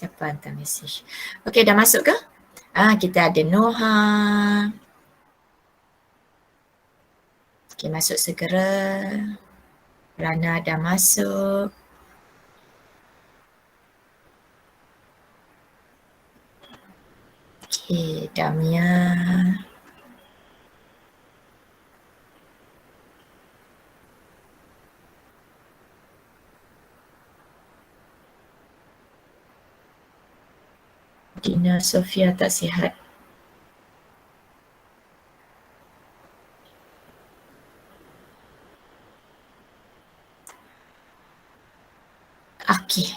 Siapa hantar mesej? Okey, dah masuk ke? Kita ada Noha. Okey, masuk segera. Rana dah masuk. Okey, Damia. Dina Sofia tak sihat. Okey.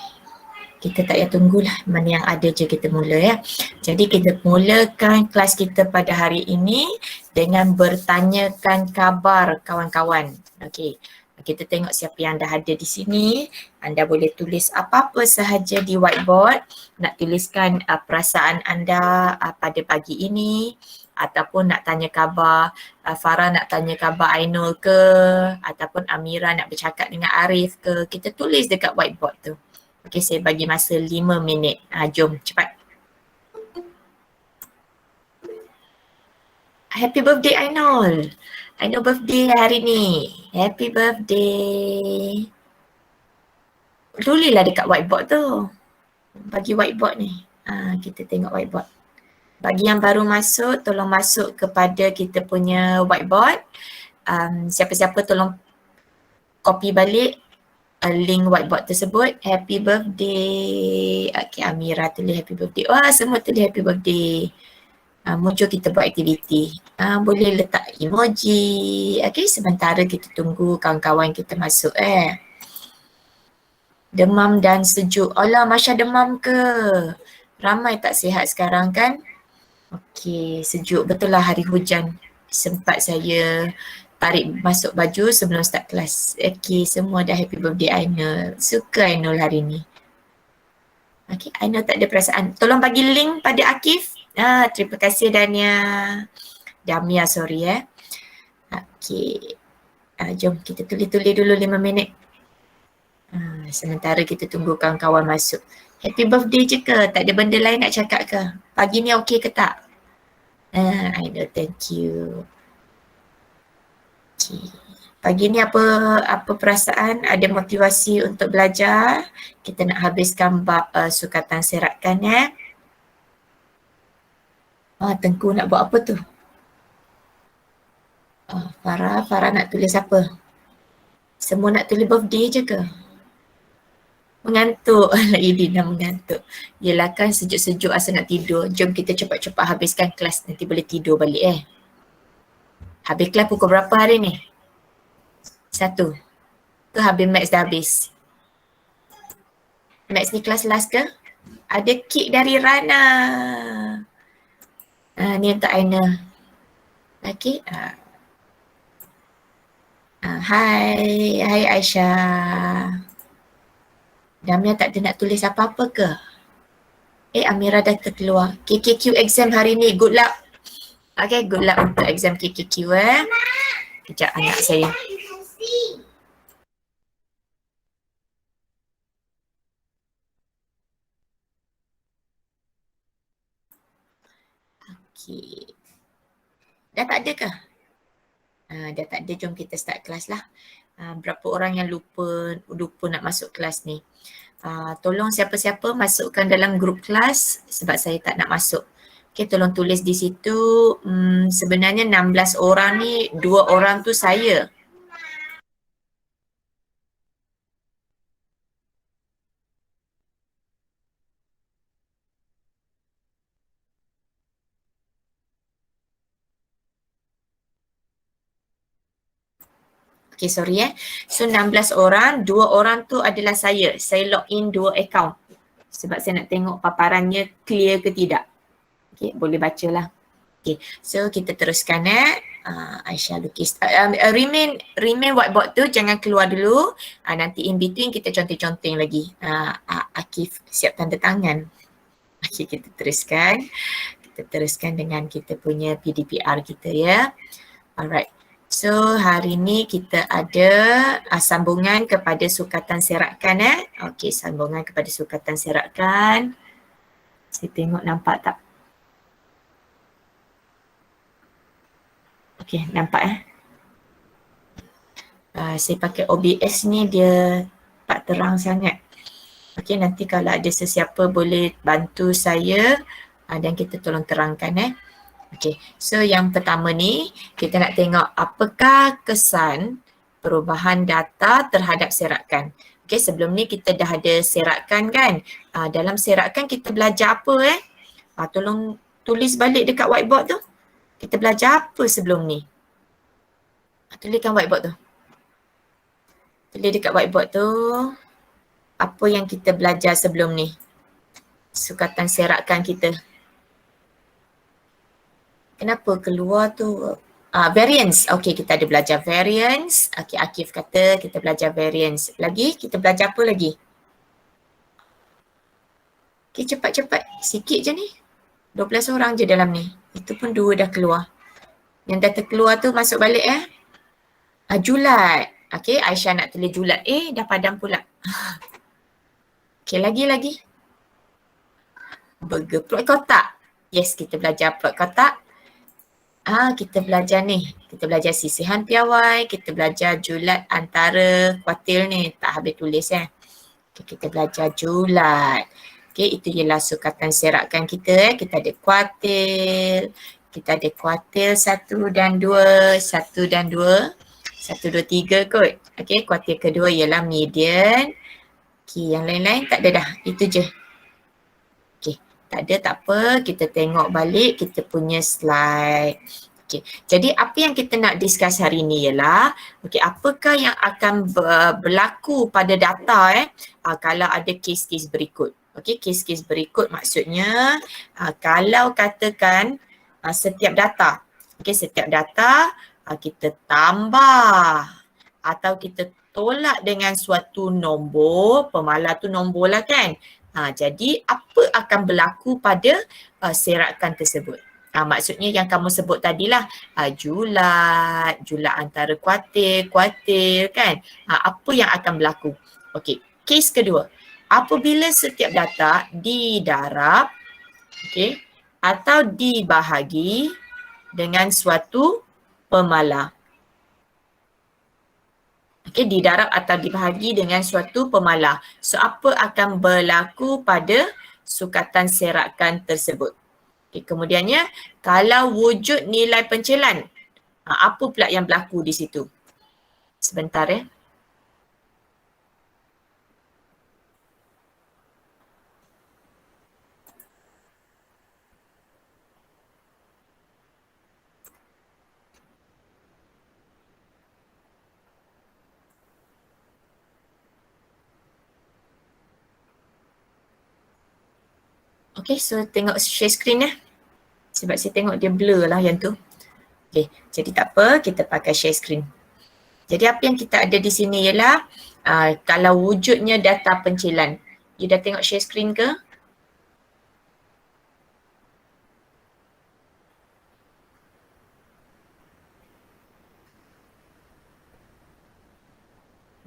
Kita tak payah tunggulah, mana yang ada je kita mula ya. Jadi kita mulakan kelas kita pada hari ini dengan bertanyakan khabar kawan-kawan. Okey. Kita tengok siapa yang dah ada di sini. Anda boleh tulis apa-apa sahaja di whiteboard. Nak tuliskan perasaan anda pada pagi ini ataupun nak tanya khabar Farah, nak tanya khabar Ainul ke, ataupun Amira nak bercakap dengan Arif ke. Kita tulis dekat whiteboard tu. Okey, saya bagi masa 5 minit. Jom cepat. Happy birthday Ainul. Ainul birthday hari ni. Happy birthday. Tulislah dekat whiteboard tu. Bagi whiteboard ni. Kita tengok whiteboard. Bagi yang baru masuk, tolong masuk kepada kita punya whiteboard. Siapa-siapa tolong copy balik link whiteboard tersebut. Happy birthday. Okay, Amira tulis happy birthday. Wah, semua tulis happy birthday. Muncul kita buat aktiviti. Boleh letak emoji. Okay, sementara kita tunggu kawan-kawan kita masuk Demam dan sejuk. Alah, Masya demam ke? Ramai tak sihat sekarang kan? Okay, sejuk. Betul lah hari hujan. Sempat saya tarik masuk baju sebelum start kelas. Okay, semua dah happy birthday Ainul. Suka Ainul hari ni. Okay, Ainul tak ada perasaan. Tolong bagi link pada Akif. Terima kasih Damia, sorry Okay. Jom kita tulis-tulis dulu 5 minit. Sementara kita tunggu kawan-kawan masuk. Happy birthday je ke? Tak ada benda lain nak cakap ke? Pagi ni okey ke tak? Ainul, thank you. Okay. Pagi ni apa perasaan? Ada motivasi untuk belajar? Kita nak habiskan bab sukatan serakan Tengku nak buat apa tu? Farah nak tulis apa? Semua nak tulis birthday je ke? Mengantuk. Idina mengantuk. Yelah kan sejuk-sejuk asa nak tidur. Jom kita cepat-cepat habiskan kelas. Nanti boleh tidur balik Habis kelas pukul berapa hari ni? 1. Ke habis Max dah habis? Max ni kelas last ke? Ada kek dari Rana. Ni untuk Aina. Okay. Hai Aisyah. Damia tak ada nak tulis apa-apa ke? Amira dah terkeluar. KKQ exam hari ni. Good luck. Okay, good luck untuk exam KKQ Kejap anak saya. Okay. Dah tak ada ke? Dah tak ada, jom kita start kelas lah. Berapa orang yang lupa nak masuk kelas ni? Tolong siapa-siapa masukkan dalam grup kelas sebab saya tak nak masuk. Okay, tolong tulis di situ. Sebenarnya 16 orang ni, 2 orang tu saya. Okay, sorry So 16 orang, 2 orang tu adalah saya. Saya log in 2 account. Sebab saya nak tengok paparannya clear ke tidak. Okay, boleh bacalah. Okay, so kita teruskan Aisyah lukis. Remain whiteboard tu jangan keluar dulu. Nanti in between kita conteng-conteng lagi. Akif siap tanda tangan. Okay, kita teruskan. Kita teruskan dengan kita punya PDPR kita Alright. So hari ni kita ada sambungan kepada sukatan serakan Okay, sambungan kepada sukatan serakan. Saya tengok nampak tak? Okey, nampak saya pakai OBS ni dia tak terang sangat. Okey, nanti kalau ada sesiapa boleh bantu saya dan kita tolong terangkan Okey, so yang pertama ni kita nak tengok apakah kesan perubahan data terhadap serakan. Okey, sebelum ni kita dah ada serakan kan. Dalam serakan kita belajar apa tolong tulis balik dekat whiteboard tu. Kita belajar apa sebelum ni? Tuliskan whiteboard tu. Tulis dekat whiteboard tu apa yang kita belajar sebelum ni. Sukatan serakan kita. Kenapa keluar tu? Variance. Okey, kita ada belajar variance. Okey, Akif kata kita belajar variance. Lagi, kita belajar apa lagi? Okey, cepat-cepat. Sikit je ni. 12 orang je dalam ni. Itu pun 2 dah keluar. Yang dah terkeluar tu masuk balik Julat. Okey, Aisyah nak tulis julat. Dah padam pula. Okey, lagi. Burger plot kotak. Yes, kita belajar plot kotak. Kita belajar ni. Kita belajar sisihan piawai. Kita belajar julat antara kuartil ni. Tak habis tulis Okay, kita belajar julat. Okay, itu ialah sukatan serakan kita. Kita ada kuartil. Kita ada kuartil 1 dan 2. 1 dan 2. 1, 2, 3 kot. Okay, kuartil kedua ialah median. Okay, yang lain-lain tak ada dah. Itu je. Tak ada, tak apa. Kita tengok balik kita punya slide. Okay. Jadi apa yang kita nak discuss hari ni ialah apakah yang akan berlaku pada data kalau ada kes-kes berikut. Kes-kes berikut maksudnya kalau katakan setiap data. Setiap data kita tambah atau kita tolak dengan suatu nombor. Pemalar tu nombor lah kan. Jadi apa akan berlaku pada serakan tersebut? Maksudnya yang kamu sebut tadilah julat antara kuartil kan. Apa yang akan berlaku? Okey, kes kedua. Apabila setiap data didarab atau dibahagi dengan suatu pemalar. Didarab atau dibahagi dengan suatu pemalar. So, apa akan berlaku pada sukatan serakan tersebut? Kemudiannya, kalau wujud nilai pencilan, apa pula yang berlaku di situ? Sebentar Okay, so tengok share screen sebab saya tengok dia blur lah yang tu. Okay, jadi tak apa, kita pakai share screen. Jadi apa yang kita ada di sini ialah kalau wujudnya data pencilan. You dah tengok share screen ke?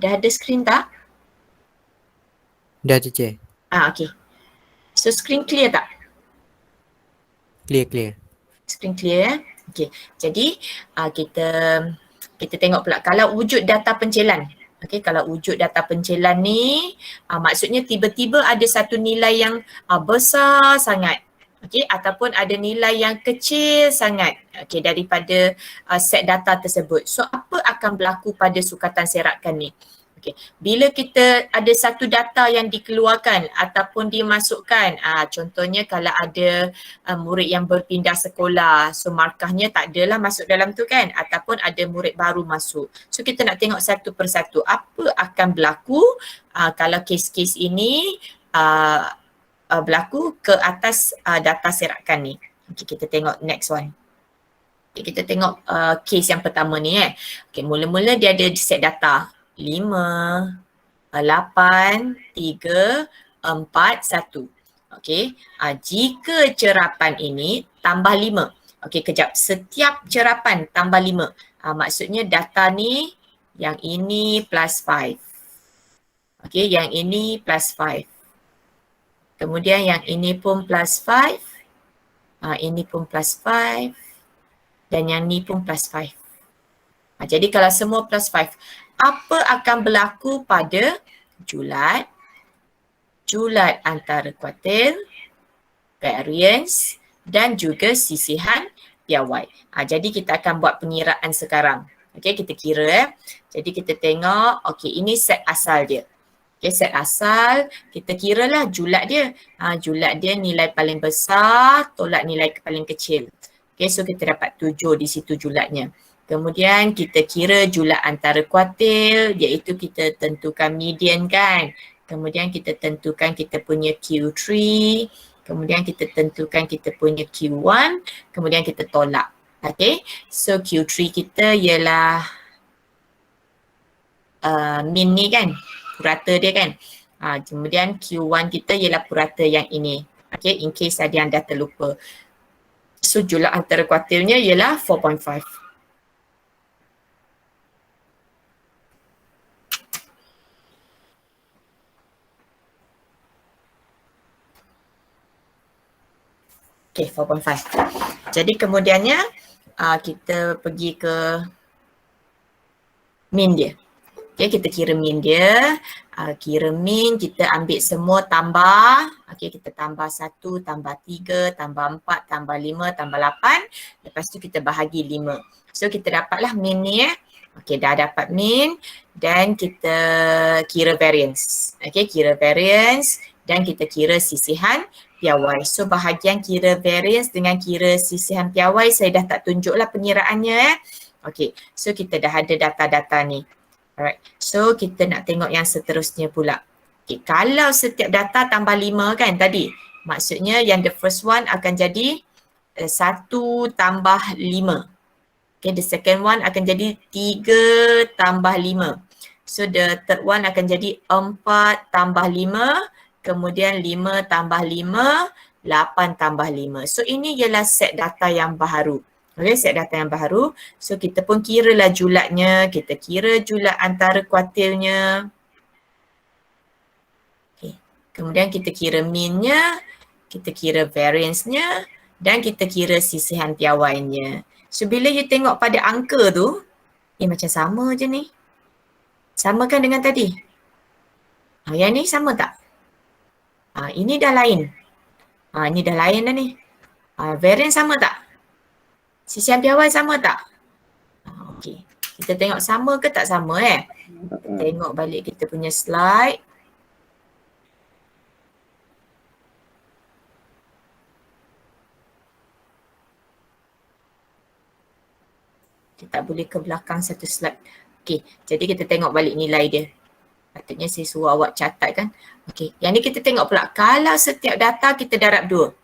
Dah ada screen tak? Dah, Cikgu. Okay. So screen clear tak? Clear. Screen clear Okay. Jadi kita tengok pula kalau wujud data pencilan. Kalau wujud data pencilan ni maksudnya tiba-tiba ada satu nilai yang besar sangat. Ataupun ada nilai yang kecil sangat daripada set data tersebut. So apa akan berlaku pada sukatan serakan ni? Bila kita ada satu data yang dikeluarkan ataupun dimasukkan, contohnya kalau ada murid yang berpindah sekolah, so markahnya tak adalah masuk dalam tu kan, ataupun ada murid baru masuk. So kita nak tengok satu persatu apa akan berlaku kalau kes-kes ini berlaku ke atas data serakan ni. Kita tengok next one. Kita tengok kes yang pertama ni mula-mula dia ada set data 5, 8, 3, 4, 1. Jika cerapan ini tambah 5. Kejap. Setiap cerapan tambah 5. Maksudnya data ni yang ini plus 5. Yang ini plus 5. Kemudian yang ini pun plus 5. Ini pun plus 5. Dan yang ni pun plus 5. Jadi kalau semua plus 5, apa akan berlaku pada julat? Julat antara kuartil, variance dan juga sisihan piawai. Jadi kita akan buat pengiraan sekarang. Okey, kita kira. Jadi kita tengok, okey, ini set asal dia. Okey, set asal, kita kiralah julat dia. Julat dia nilai paling besar tolak nilai paling kecil. Okey, so kita dapat 7 di situ julatnya. Kemudian kita kira julat antara kuartil, iaitu kita tentukan median kan. Kemudian kita tentukan kita punya Q3. Kemudian kita tentukan kita punya Q1. Kemudian kita tolak. Okay, so Q3 kita ialah min ni kan, purata dia kan. Kemudian Q1 kita ialah purata yang ini. Okay, in case ada yang dah terlupa. So julat antara kuartilnya ialah 4.5. Okay, 4.5. Jadi kemudiannya kita pergi ke min dia. Okay, kita kira min dia. Kira min, kita ambil semua tambah. Okay, kita tambah 1, tambah 3, tambah 4, tambah 5, tambah 8. Lepas tu kita bahagi 5. So kita dapatlah min ni Okay, dah dapat min dan kita kira variance. Okay, kira variance dan kita kira sisihan piawai. So bahagian kira variance dengan kira sisihan piawai saya dah tak tunjuklah pengiraannya Okay, so kita dah ada data-data ni. Alright, so kita nak tengok yang seterusnya pula. Okay, kalau setiap data tambah 5 kan tadi, maksudnya yang the first one akan jadi 1 tambah 5. Okay, the second one akan jadi 3 tambah 5. So the third one akan jadi 4 tambah 5, kemudian 5 tambah 5, 8 tambah 5. So ini ialah set data yang baharu. Okay, set data yang baharu. So kita pun kiralah julatnya, kita kira julat antara kuartilnya. Okay. Kemudian kita kira minnya, kita kira variance-nya dan kita kira sisihan piawainya. So bila you tengok pada angka tu, macam sama je ni. Sama kan dengan tadi? Yang ni sama tak? Ini dah lain. Ini dah lain dah ni. Variance sama tak? Sisihan piawai sama tak? Okey. Kita tengok sama ke tak sama Tengok balik kita punya slide. Kita tak boleh ke belakang satu slide. Okey, jadi kita tengok balik nilai dia. Patutnya saya suruh awak catat kan. Okey, yang ni kita tengok pula. Kalau setiap data kita darab 2.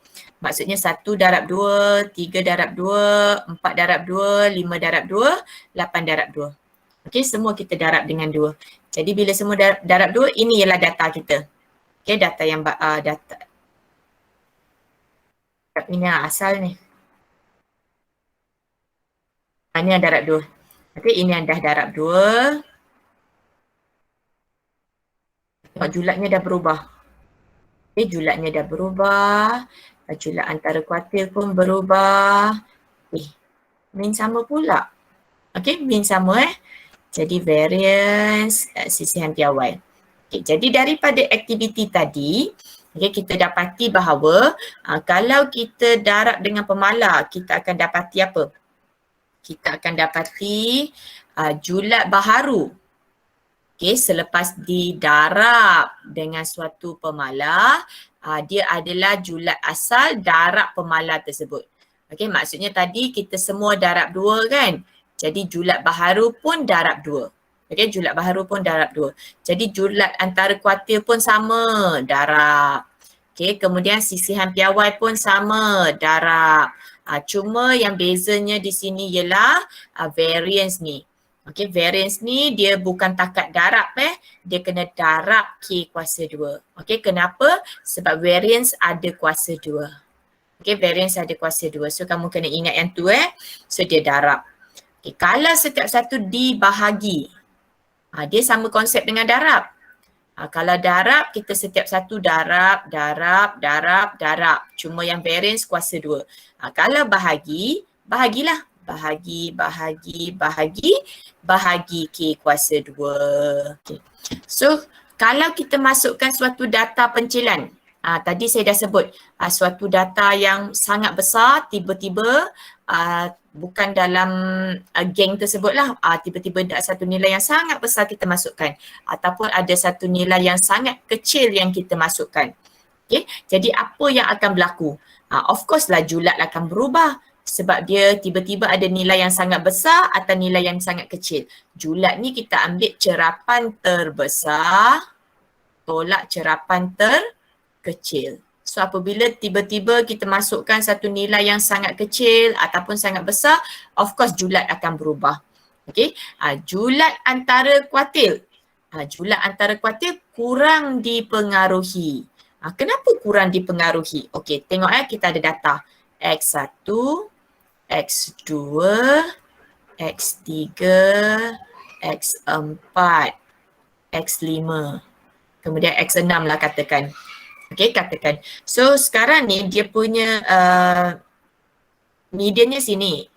Maksudnya 1 darab 2, 3 darab 2, 4 darab 2, 5 darab 2, 8 darab 2. Okey, semua kita darab dengan 2. Jadi bila semua darab 2, ini ialah data kita. Okey, data yang data. Ini asal ni. Ini yang darab 2. Okey, ini yang dah darab 2. Tengok julatnya dah berubah. Okey, julatnya dah berubah. Julat antara kuartil pun berubah. Min sama pula. Okey, min sama Jadi variance sisihan piawai. Okey, jadi daripada aktiviti tadi, kita dapati bahawa kalau kita darab dengan pemala, kita akan dapati apa? Kita akan dapati julat baharu. Okey, selepas didarab dengan suatu pemala, dia adalah julat asal darab pemala tersebut. Okey, maksudnya tadi kita semua darab 2 kan. Jadi julat baharu pun darab 2. Okey, julat baharu pun darab 2. Jadi julat antara kuartil pun sama, darab. Okey, kemudian sisihan piawai pun sama, darab. Cuma yang bezanya di sini ialah variance ni. Okey, variance ni dia bukan takat darab dia kena darab K kuasa 2. Okey, kenapa? Sebab variance ada kuasa 2. Okey, variance ada kuasa 2. So kamu kena ingat yang tu So dia darab. Okey, kalau setiap satu dibahagi, dia sama konsep dengan darab. Kalau darab, kita setiap satu darab. Cuma yang variance kuasa 2. Kalau bahagi, bahagilah. Bahagi K kuasa 2. Okay. So, kalau kita masukkan suatu data pencilan, tadi saya dah sebut suatu data yang sangat besar, tiba-tiba bukan dalam geng tersebut lah, tiba-tiba ada satu nilai yang sangat besar kita masukkan ataupun ada satu nilai yang sangat kecil yang kita masukkan. Okay? Jadi apa yang akan berlaku? Of course lah julat akan berubah sebab dia tiba-tiba ada nilai yang sangat besar atau nilai yang sangat kecil. Julat ni kita ambil cerapan terbesar tolak cerapan terkecil. So apabila tiba-tiba kita masukkan satu nilai yang sangat kecil ataupun sangat besar, of course julat akan berubah. Okay, julat antara kuartil. Julat antara kuartil kurang dipengaruhi. Kenapa kurang dipengaruhi? Okay, tengok kita ada data. X1, X2, X3, X4, X5. Kemudian X6 lah katakan. Okay, katakan. So sekarang ni dia punya mediannya sini.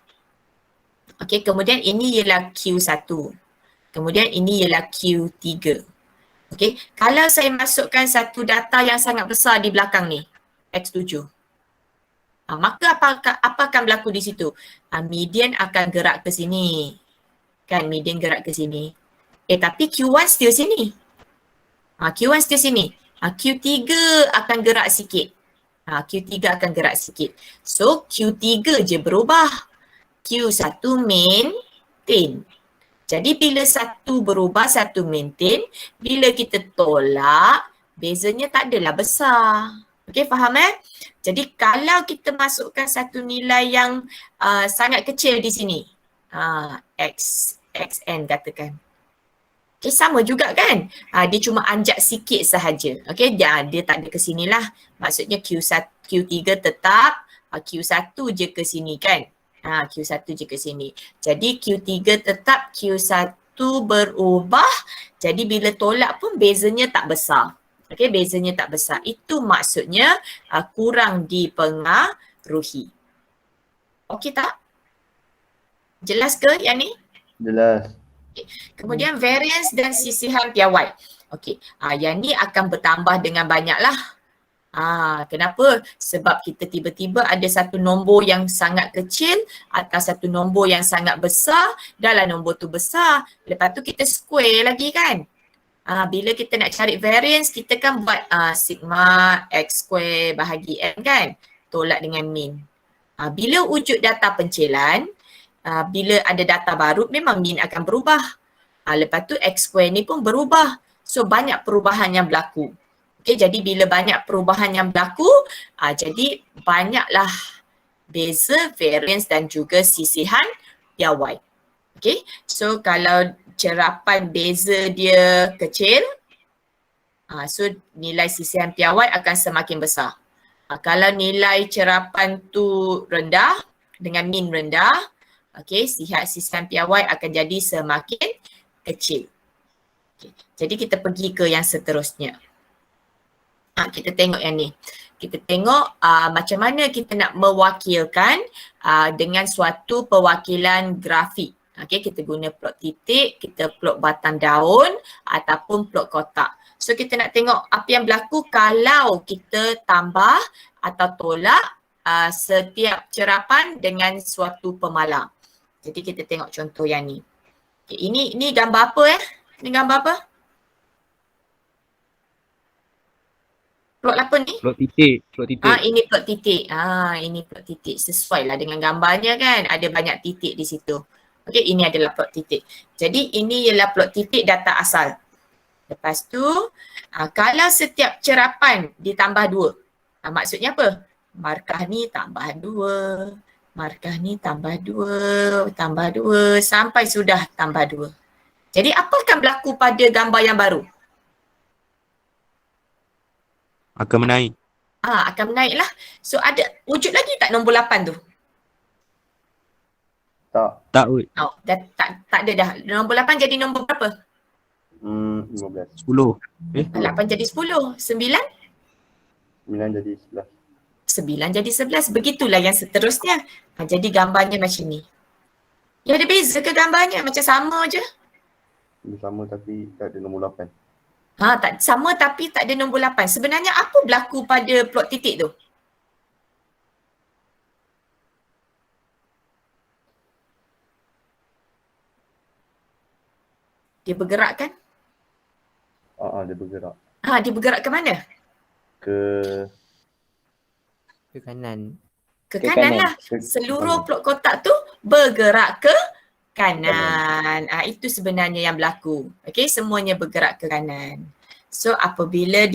Okay, kemudian ini ialah Q1. Kemudian ini ialah Q3. Okay, kalau saya masukkan satu data yang sangat besar di belakang ni, X7. Maka apa akan berlaku di situ? Median akan gerak ke sini. Kan, median gerak ke sini. Tapi Q1 still sini. Q1 still sini. Q3 akan gerak sikit. Q3 akan gerak sikit. So Q3 je berubah. Q1 maintain. Jadi bila satu berubah, satu maintain, bila kita tolak, bezanya tak adalah besar. Okey, faham Jadi kalau kita masukkan satu nilai yang sangat kecil di sini, xn katakan. Okay, sama juga kan? Dia cuma anjak sikit sahaja. Okay, dia tak ada ke sini lah. Maksudnya Q3 tetap, Q1 je ke sini kan? Q1 je ke sini. Jadi Q3 tetap, Q1 berubah. Jadi bila tolak pun bezanya tak besar. Okay, bezanya tak besar. Itu maksudnya kurang dipengaruhi. Okay tak? Jelas ke yang ni? Jelas. Kemudian variance dan sisihan piawai. Okey, yang ni akan bertambah dengan banyaklah. Kenapa? Sebab kita tiba-tiba ada satu nombor yang sangat kecil atau satu nombor yang sangat besar, dalam nombor tu besar. Lepas tu kita square lagi kan? Bila kita nak cari variance, kita kan buat sigma x square bahagi n kan? Tolak dengan min. Bila wujud data pencilan, bila ada data baru memang min akan berubah. Lepas tu x square ni pun berubah. So banyak perubahan yang berlaku. Okay, jadi bila banyak perubahan yang berlaku, jadi banyaklah beza, variance dan juga sisihan piawai. Okay, so kalau cerapan beza dia kecil, so nilai sisihan piawai akan semakin besar. Kalau nilai cerapan tu rendah dengan min rendah, okay, sisihan piawai akan jadi semakin kecil. Okay. Jadi kita pergi ke yang seterusnya. Kita tengok yang ni. Kita tengok macam mana kita nak mewakilkan dengan suatu perwakilan grafik. Okay, kita guna plot titik, kita plot batang daun ataupun plot kotak. So kita nak tengok apa yang berlaku kalau kita tambah atau tolak setiap cerapan dengan suatu pemalar. Jadi kita tengok contoh yang ni. Okay, ini gambar apa Ini gambar apa? Plot apa ni? Plot titik. Ini plot titik. Ini plot titik. Sesuai lah dengan gambarnya kan. Ada banyak titik di situ. Okey, ini adalah plot titik. Jadi ini ialah plot titik data asal. Lepas tu, kalau setiap cerapan ditambah 2. Maksudnya apa? Markah ni tambah 2. Markah ni tambah 2 sampai sudah tambah 2. Jadi apa akan berlaku pada gambar yang baru? Akan menaik. Akan menaik lah. So ada wujud lagi tak nombor 8 tu? Tak. Tak weh. Tak ada dah. Nombor 8 jadi nombor berapa? 15. 10. 8 jadi 10. 9? 9 jadi 11. 9 jadi 11. Begitulah yang seterusnya. Jadi gambarnya macam ni. Ya ada beza ke gambarnya? Macam sama je. Dia sama tapi tak ada nombor 8. Tak sama tapi tak ada nombor 8. Sebenarnya apa berlaku pada plot titik tu? Dia bergerak kan? Dia bergerak Dia bergerak ke mana? ke kanan. Ke Ke kanan kanan. lah. Seluruh plot kotak tu bergerak ke kanan. Itu sebenarnya yang berlaku. Okey, semuanya bergerak ke kanan. So apabila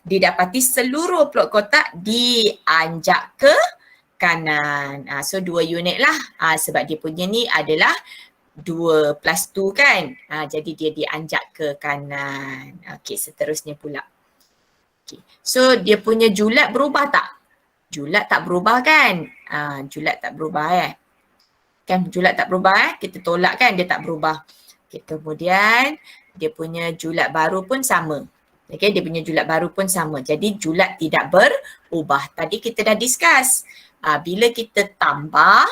didapati seluruh plot kotak dianjak ke kanan. So 2 unit lah. Sebab dia punya ni adalah 2 plus 2 kan. Jadi dia dianjak ke kanan. Okey, seterusnya pula. Okay. So dia punya julat berubah tak? Julat tak berubah kan? Julat tak berubah Kan julat tak berubah Kita tolak kan dia tak berubah. Okay, kemudian dia punya julat baru pun sama. Okay, dia punya julat baru pun sama. Jadi julat tidak berubah. Tadi kita dah discuss. Bila kita tambah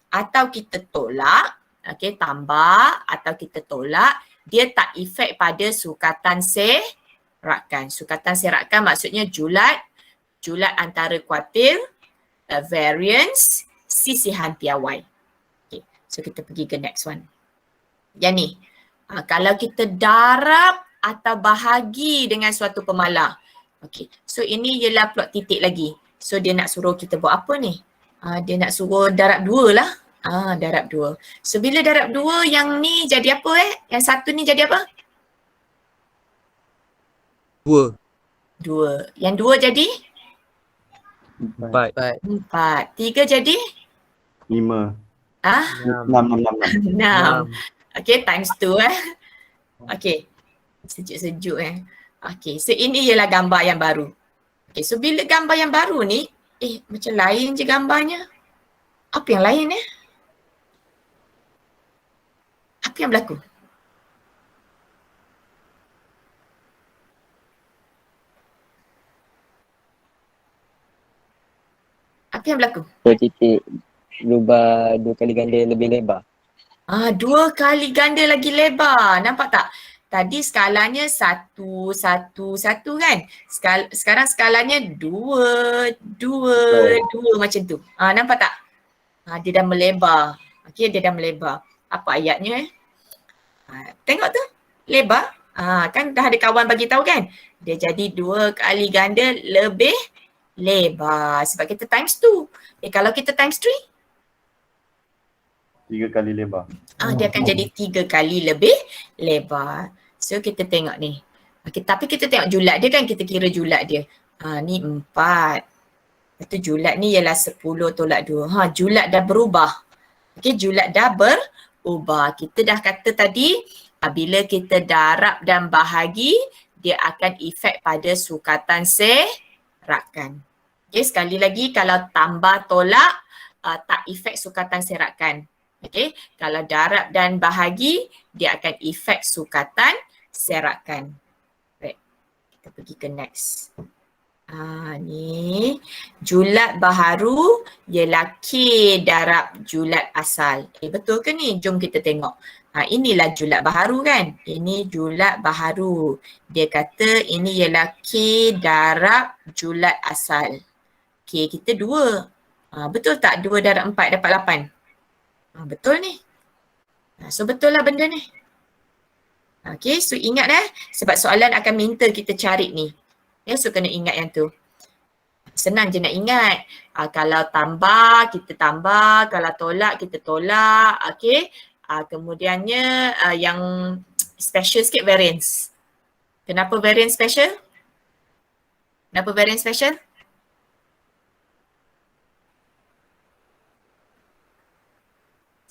atau kita tolak, okay, tambah atau kita tolak, dia tak efek pada sukatan serakan. Sukatan serakan maksudnya julat antara kuartil, variance, sisihan piawai. Okay. So kita pergi ke next one. Yang ni, kalau kita darab atau bahagi dengan suatu pemalar. Okay. So ini ialah plot titik lagi. So dia nak suruh kita buat apa ni? Dia nak suruh darab 2 lah. Darab 2. So bila darab 2 yang ni jadi apa Yang satu ni jadi apa? 2. 2. Yang 2 jadi? 4. 4. 3 jadi? 5. 6. 6. 6. Okay, times 2 Okay. Sejuk-sejuk Okay, so ini ialah gambar yang baru. Okay, so bila gambar yang baru ni, macam lain je gambarnya. Apa yang lain Apa yang berlaku? Apa yang berlaku? Plot titik berubah 2 kali ganda lebih lebar. 2 kali ganda lagi lebar. Nampak tak? Tadi skalanya 1, 1, 1 kan? Sekarang skalanya 2, 2, 2 macam tu. Nampak tak? Dia dah melebar. Okay, dia dah melebar. Apa ayatnya tengok tu. Lebar. Kan dah ada kawan bagi tahu kan? Dia jadi 2 kali ganda lebih lebar. Sebab kita times 2. Kalau kita times 3? 3 kali lebar. Dia akan jadi 3 kali lebih lebar. So kita tengok ni. Tapi kita tengok julat dia kan, kita kira julat dia. Ni 4. Lepas tu julat ni ialah 10 tolak 2. Julat dah berubah. Okay, julat dah berubah. Kita dah kata tadi, bila kita darab dan bahagi, dia akan efek pada sukatan serakan. Okay, sekali lagi kalau tambah tolak, tak efek sukatan serakan. Okay, kalau darab dan bahagi, dia akan efek sukatan serakan. Right. Kita pergi ke next. Ni julat baharu ialah K darab julat asal. Betul ke ni? Jom kita tengok. Inilah julat baharu kan? Ini julat baharu. Dia kata ini ialah K darab julat asal. K kita 2. Betul tak 2 darab 4 dapat 8? Betul ni. So betul lah benda ni. Okay, so ingat sebab soalan akan minta kita cari ni. So kena ingat yang tu. Senang je nak ingat. Kalau tambah, kita tambah. Kalau tolak, kita tolak. Okay. Kemudiannya yang special sikit variance. Kenapa variance special? Kenapa variance special?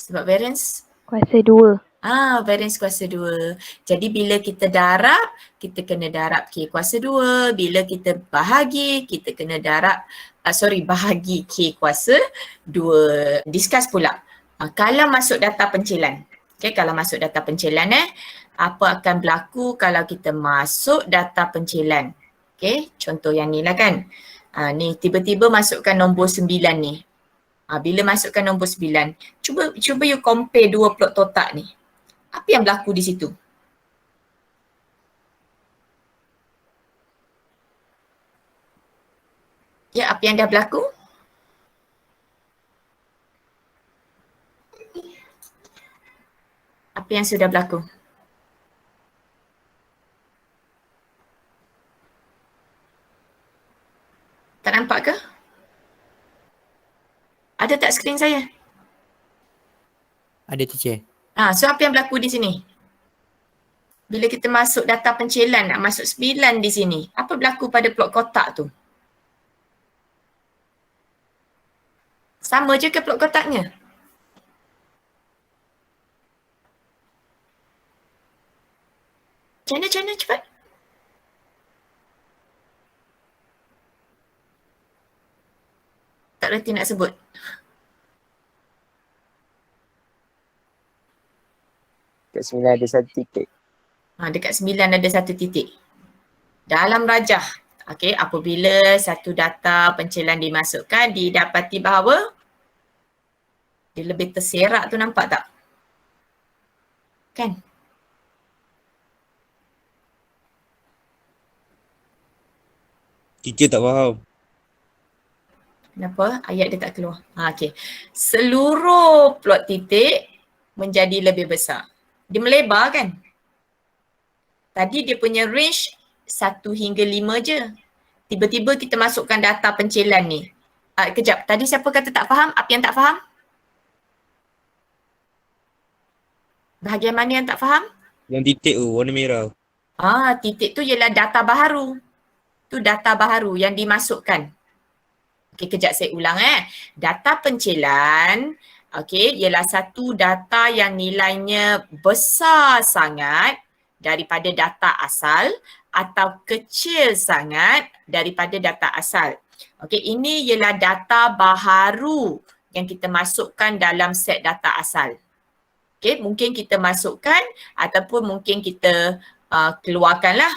Sebab variance? Kuasa 2. Variance kuasa 2. Jadi bila kita darab, kita kena darab K kuasa 2. Bila kita bahagi, kita kena darab, bahagi K kuasa 2. Discuss pula. Kalau masuk data pencilan. Okay, kalau masuk data pencilan apa akan berlaku kalau kita masuk data pencilan? Okay, contoh yang ni lah kan. Ni tiba-tiba masukkan nombor 9 ni. Bila masukkan nombor 9, cuba you compare dua plot kotak ni. Apa yang berlaku di situ? Ya, apa yang dah berlaku? Apa yang sudah berlaku? Tak nampak ke? Ada tak skrin saya? Ada teacher. So apa yang berlaku di sini? Bila kita masuk data pencilan, nak masuk 9 di sini, apa berlaku pada plot kotak tu? Sama je ke plot kotaknya? Macam mana cepat? Tak reti nak sebut. Kat 9 ada satu titik. Dekat 9 ada satu titik. Dalam rajah, okay, apabila satu data pencilan dimasukkan, didapati bahawa dia lebih terserak tu, nampak tak? Kan? Teacher tak faham. Kenapa? Ayat dia tak keluar. Okay. Seluruh plot titik menjadi lebih besar. Dia melebar kan? Tadi dia punya range 1 hingga 5 je. Tiba-tiba kita masukkan data pencilan ni. Kejap, tadi siapa kata tak faham? Apa yang tak faham? Bahagian mana yang tak faham? Yang titik tu warna merah. Titik tu ialah data baharu. Tu data baharu yang dimasukkan. Okey, kejap saya ulang Data pencilan, okey, ialah satu data yang nilainya besar sangat daripada data asal atau kecil sangat daripada data asal. Okey, ini ialah data baharu yang kita masukkan dalam set data asal. Okey, mungkin kita masukkan ataupun mungkin kita keluarkanlah.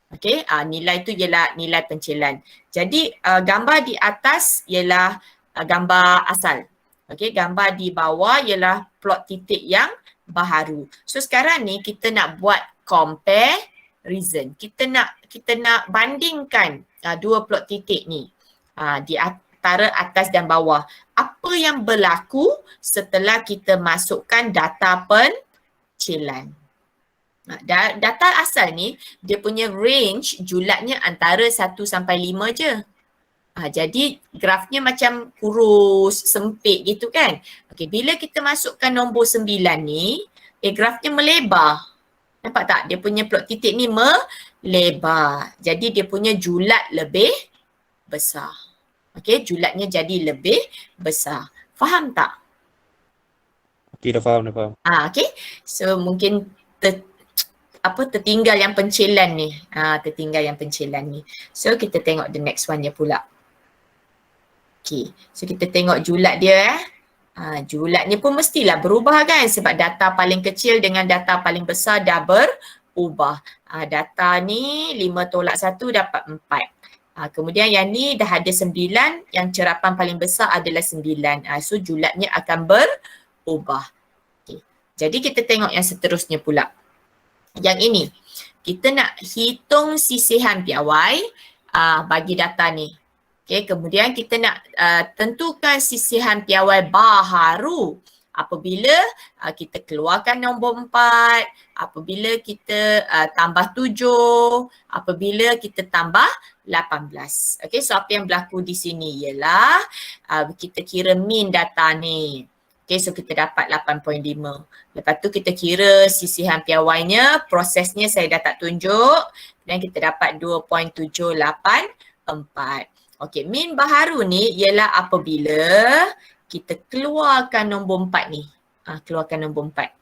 Okey, nilai tu ialah nilai pencilan. Jadi gambar di atas ialah gambar asal. Okey, gambar di bawah ialah plot titik yang baharu. So sekarang ni kita nak buat comparison. Kita nak bandingkan dua plot titik ni di antara atas dan bawah. Apa yang berlaku setelah kita masukkan data pencilan? Data asal ni dia punya range julatnya antara 1 sampai 5 je. Jadi grafnya macam kurus, sempit gitu kan. Okey, bila kita masukkan nombor 9 ni, grafnya melebar. Nampak tak? Dia punya plot titik ni melebar. Jadi dia punya julat lebih besar. Okey, julatnya jadi lebih besar. Faham tak? Okey, dah faham. Okey. So mungkin tertinggal yang pencilan ni. Tertinggal yang pencilan ni. So kita tengok the next one je pula. Okay. So kita tengok julat dia julatnya pun mestilah berubah kan sebab data paling kecil dengan data paling besar dah berubah. Data ni 5 tolak 1 dapat 4. Kemudian yang ni dah ada 9, yang cerapan paling besar adalah 9. So julatnya akan berubah. Okay. Jadi kita tengok yang seterusnya pula. Yang ini, kita nak hitung sisihan piawai bagi data ni. Okay, kemudian kita nak tentukan sisihan piawai baharu apabila kita keluarkan nombor 4, apabila kita tambah 7, apabila kita tambah 18. Okay, so apa yang berlaku di sini ialah kita kira min data ni. Okay, so kita dapat 8.5. Lepas tu kita kira sisihan piawainya, prosesnya saya dah tak tunjuk. Dan kita dapat 2.784. Okay, min baharu ni ialah apabila kita keluarkan nombor 4 ni. Keluarkan nombor 4.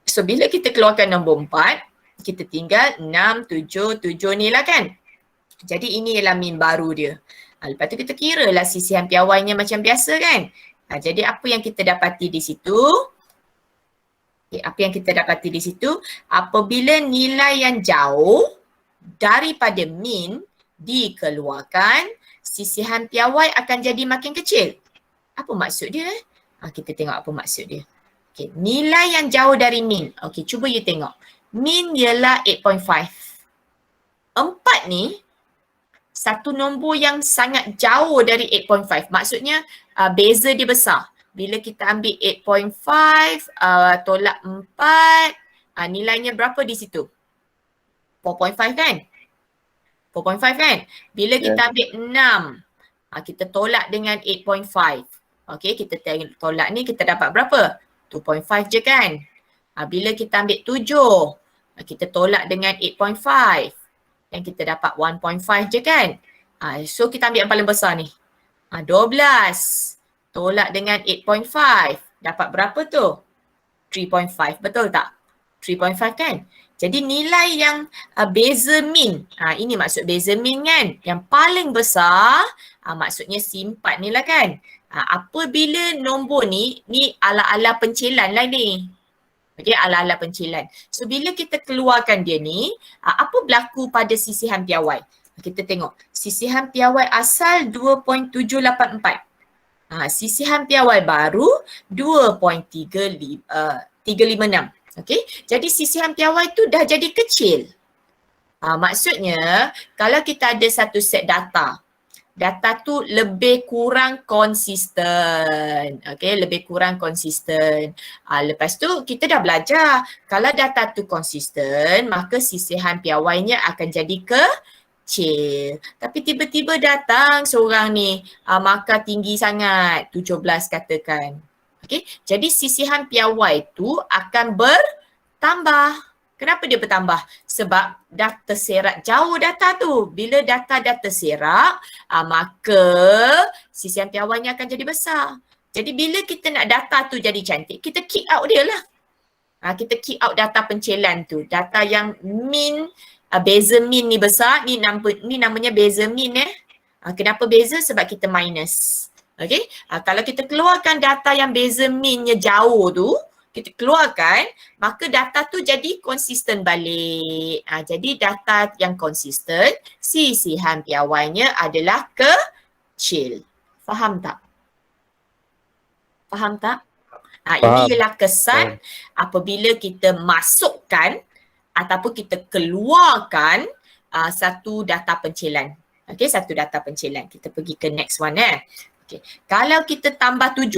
So bila kita keluarkan nombor 4, kita tinggal 6, 7, 7 ni lah kan. Jadi ini ialah min baru dia. Lepas tu kita kira lah sisihan piawainya macam biasa kan. Jadi apa yang kita dapati di situ? Okay, Apa yang kita dapati di situ? Apabila nilai yang jauh daripada min dikeluarkan, sisihan piawai akan jadi makin kecil. Apa maksud dia? Kita tengok apa maksud dia. Okay, nilai yang jauh dari min. Okay, cuba you tengok. Min ialah 8.5. 4 ni satu nombor yang sangat jauh dari 8.5. Maksudnya beza dia besar. Bila kita ambil 8.5 tolak 4, nilainya berapa di situ? 4.5 kan? 4.5 kan? Bila kita ambil 6, kita tolak dengan 8.5. Okay, kita tolak ni kita dapat berapa? 2.5 je kan? Bila kita ambil 7, kita tolak dengan 8.5. Dan kita dapat 1.5 je kan? So kita ambil yang paling besar ni. 12. Tolak dengan 8.5. Dapat berapa tu? 3.5. Betul tak? 3.5 kan? Jadi nilai yang beza min. Ini maksud beza min kan? Yang paling besar, maksudnya C4 ni lah kan? Apabila nombor ni ala-ala pencilan lah ni. Okay, ala-ala pencilan. So bila kita keluarkan dia ni, apa berlaku pada sisihan piawai? Kita tengok. Sisihan piawai asal 2.784. Sisihan piawai baru 2.356. Okay, jadi sisihan piawai tu dah jadi kecil. Maksudnya kalau kita ada satu set data tu lebih kurang konsisten. Okay, lebih kurang konsisten. Lepas tu kita dah belajar kalau data tu konsisten maka sisihan piawainya akan jadi kecil. Tapi tiba-tiba datang seorang ni markah tinggi sangat, 17 katakan. Okay, jadi sisihan piawai tu akan bertambah. Kenapa dia bertambah? Sebab dah terserak jauh data tu. Bila data dah terserak, maka sisihan piawainya akan jadi besar. Jadi bila kita nak data tu jadi cantik, kita kick out dia lah. Kita kick out data pencilan tu. Data yang min, beza min ni besar, ni namanya beza min Kenapa beza? Sebab kita minus. Okay? Kalau kita keluarkan data yang beza minnya jauh tu, kita keluarkan, maka data tu jadi konsisten balik. Jadi data yang konsisten, sisihan piawainya adalah kecil. Faham tak? Faham tak? Ini ialah kesan apabila kita masukkan ataupun kita keluarkan satu data pencilan. Okay, satu data pencilan. Kita pergi ke next one Okay. Kalau kita tambah 7.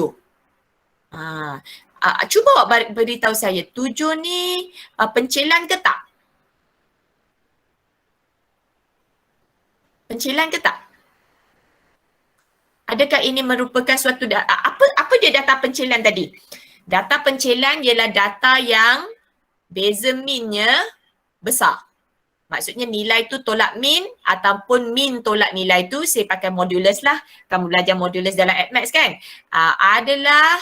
Cuba awak beritahu saya, 7 ni pencilan ke tak? Pencilan ke tak? Adakah ini merupakan suatu apa dia data pencilan tadi? Data pencilan ialah data yang beza minnya besar. Maksudnya nilai tu tolak min ataupun min tolak nilai tu, saya pakai modulus lah. Kamu belajar modulus dalam AddMath kan? Adalah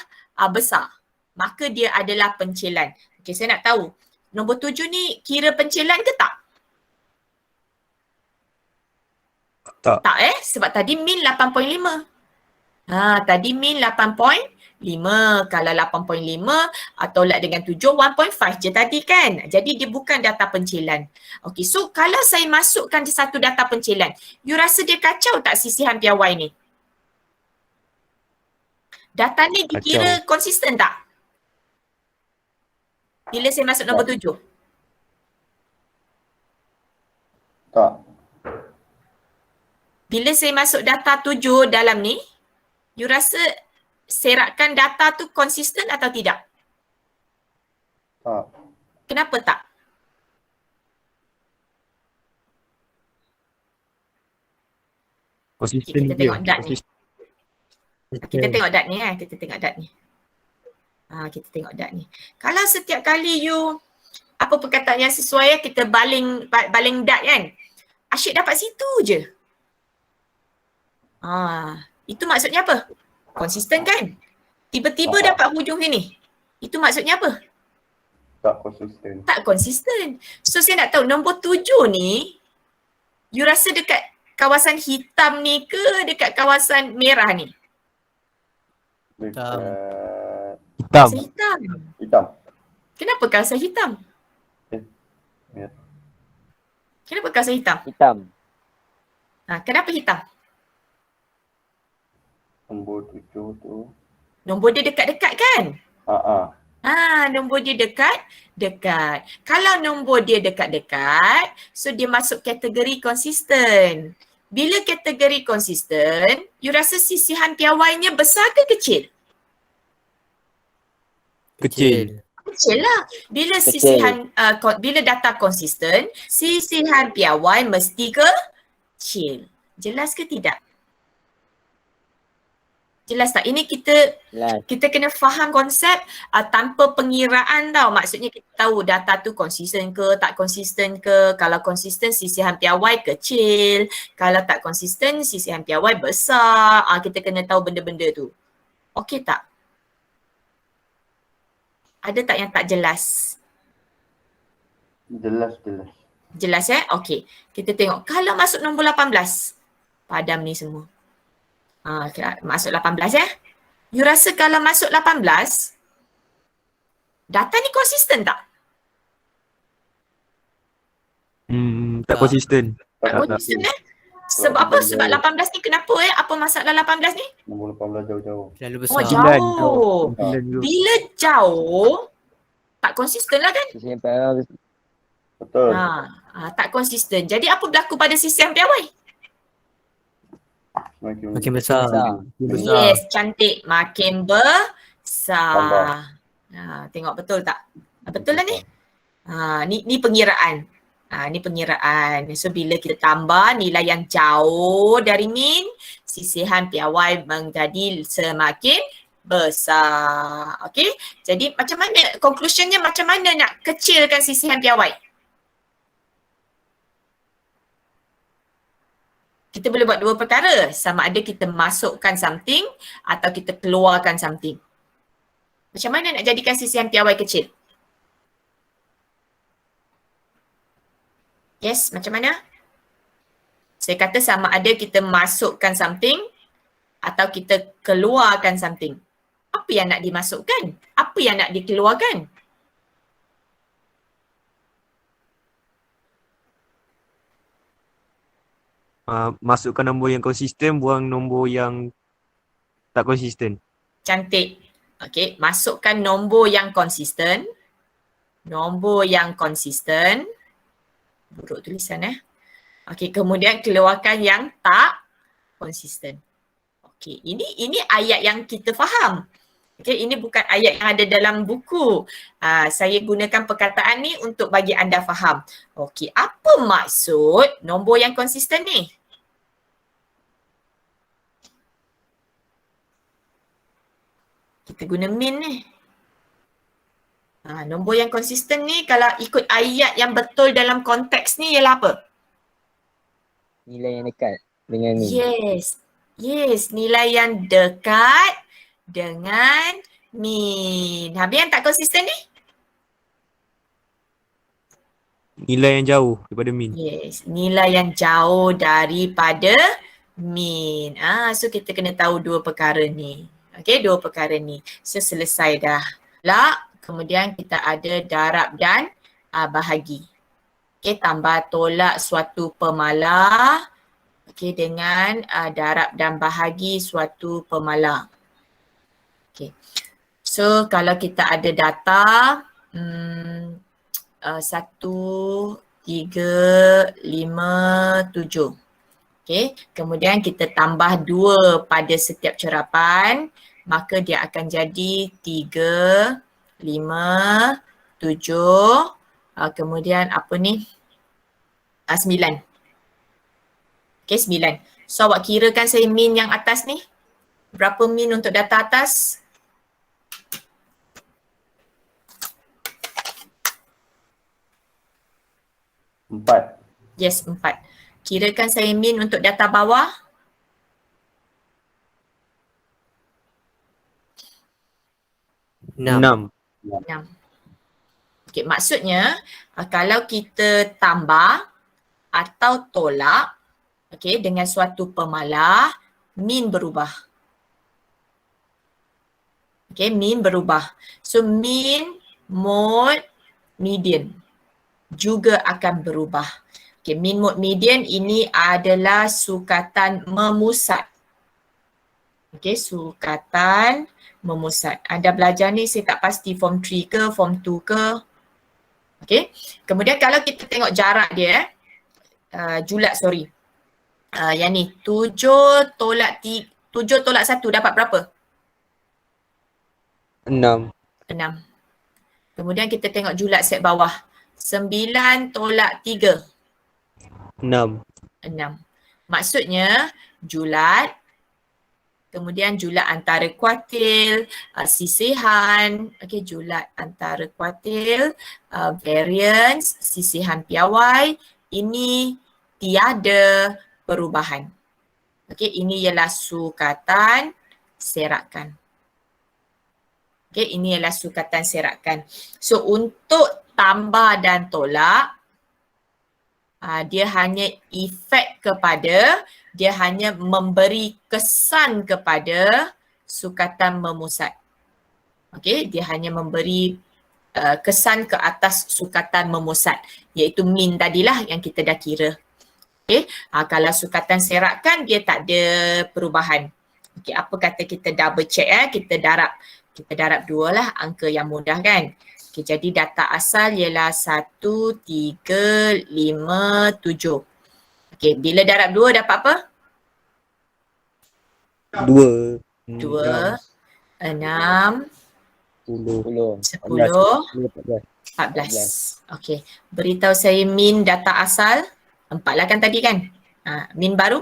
besar. Maka dia adalah pencilan. Okay, saya nak tahu. Nombor 7 ni kira pencilan ke tak? Tak. Tak sebab tadi min 8.5. Tadi min 8.5. Kalau 8.5 tolak dengan 7, 1.5 je tadi kan. Jadi dia bukan data pencilan. Okay, so kalau saya masukkan satu data pencilan, you rasa dia kacau tak sisihan piawai ni? Data ni dikira konsisten tak? Bila saya masuk nombor 7? Tak. Bila saya masuk data 7 dalam ni, you rasa serakan data tu konsisten atau tidak? Tak. Kenapa tak? Konsisten Kita dia. tengok dat ni. Kita tengok dat ni kita tengok dat ni. Kita tengok dat ni. Kalau setiap kali you apa perkataan yang sesuai, kita baling dat kan. Asyik dapat situ je. Itu maksudnya apa? Konsisten kan? Tiba-tiba dapat hujung sini. Itu maksudnya apa? Tak konsisten. Tak konsisten. So saya nak tahu nombor 7 ni, you rasa dekat kawasan hitam ni ke dekat kawasan merah ni? Dekat Hitam. Hitam. hitam. Kenapa cursor hitam? Ya. Kenapa cursor hitam? Hitam. Kenapa hitam? Nombor 7 tu. Nombor dia dekat-dekat kan? Nombor dia dekat. Kalau nombor dia dekat-dekat, so dia masuk kategori konsisten. Bila kategori konsisten, you rasa sisihan piawainya besar ke kecil? Kecil. Kecil lah. Bila Kecil. sisihan, bila data konsisten, sisihan piawai mesti kecil. Jelas ke tidak? Jelas tak? Ini Jelas. kita kena faham konsep tanpa pengiraan tau. Maksudnya kita tahu data tu konsisten ke, tak konsisten ke. Kalau konsisten sisihan piawai kecil. Kalau tak konsisten sisihan piawai besar. Kita kena tahu benda-benda tu. Okey tak? Ada tak yang tak jelas? Jelas. Jelas Okey. Kita tengok. Kalau masuk nombor 18. Padam ni semua. Masuk 18 You rasa kalau masuk 18, data ni konsisten tak? Tak konsisten. Tak konsisten Sebab apa? Sebab 18 ni kenapa Apa masalah 18 ni? Nombor 18 jauh-jauh. Terlalu Oh besar. jauh. Sembilan. Bila jauh, tak konsisten lah kan? Sisihan piawai Betul. Tak konsisten. Jadi apa berlaku pada sisihan piawai? Makin besar. Yes, cantik. Makin besar. Tengok betul tak? Betul lah ni. Ni pengiraan. Ni pengiraan. So bila kita tambah nilai yang jauh dari min, sisihan piawai menjadi semakin besar. Okey? Jadi macam mana, conclusionnya macam mana nak kecilkan sisihan piawai? Kita boleh buat dua perkara. Sama ada kita masukkan something atau kita keluarkan something. Macam mana nak jadikan sisihan piawai kecil? Yes, macam mana? Saya kata sama ada kita masukkan something atau kita keluarkan something. Apa yang nak dimasukkan? Apa yang nak dikeluarkan? Masukkan nombor yang konsisten, buang nombor yang tak konsisten. Cantik. Okey, masukkan nombor yang konsisten. Nombor yang konsisten. Buruk tulisan Okey, kemudian keluarkan yang tak konsisten. Okey, ini ayat yang kita faham. Okey, ini bukan ayat yang ada dalam buku. Saya gunakan perkataan ni untuk bagi anda faham. Okey, apa maksud nombor yang konsisten ni? Kita guna min ni. Nombor yang konsisten ni kalau ikut ayat yang betul dalam konteks ni ialah apa? nilai yang dekat dengan min. Yes, nilai yang dekat dengan min. Habis yang tak konsisten ni? Nilai yang jauh daripada min. Yes, nilai yang jauh daripada min. So kita kena tahu dua perkara ni. Okey, dua perkara ni. So selesai dah. Kemudian kita ada darab dan bahagi. Okey, tambah tolak suatu pemalar. Okey, dengan darab dan bahagi suatu pemalar. Okey. So kalau kita ada data 1, 3, 5, 7. Okey, kemudian kita tambah 2 pada setiap cerapan, maka dia akan jadi 3, 5, 7, kemudian apa ni? 9. Okey, 9. So awak kirakan saya min yang atas ni. Berapa min untuk data atas? Empat. Yes, 4. Kirakan saya min untuk data bawah. Enam. 6. Okey, maksudnya kalau kita tambah atau tolak dengan suatu pemalar, min berubah. Min berubah. So min mode, median juga akan berubah. Okay, mean, mode, median ini adalah sukatan memusat. Okay, sukatan memusat. Anda belajar ni saya tak pasti form 3 ke, form 2 ke. Okay, kemudian kalau kita tengok jarak dia, julat sorry. Yang ni 7 tolak 1 dapat berapa? 6. 6. Kemudian kita tengok julat set bawah. 9 tolak 3. 6. 6. Maksudnya julat, kemudian julat antara kuartil, sisihan, okey, julat antara kuartil, variance, sisihan piawai, ini tiada perubahan. Okey, ini ialah sukatan serakan. Okey, ini ialah sukatan serakan. So untuk tambah dan tolak, dia hanya efek kepada, dia hanya memberi kesan kepada sukatan memusat. Okey, dia hanya memberi kesan ke atas sukatan memusat, iaitu mean tadilah yang kita dah kira. Okey, kalau sukatan serakan dia tak ada perubahan. Okey, apa kata kita double check kita darab 2 lah angka yang mudah kan. Okey, jadi data asal ialah 1, 3, 5, 7. Okey, bila darab 2 dapat apa? 2. 2, 6, 10. 10, 14. Okey, beritahu saya mean data asal. 4 lah kan tadi kan? Mean baru?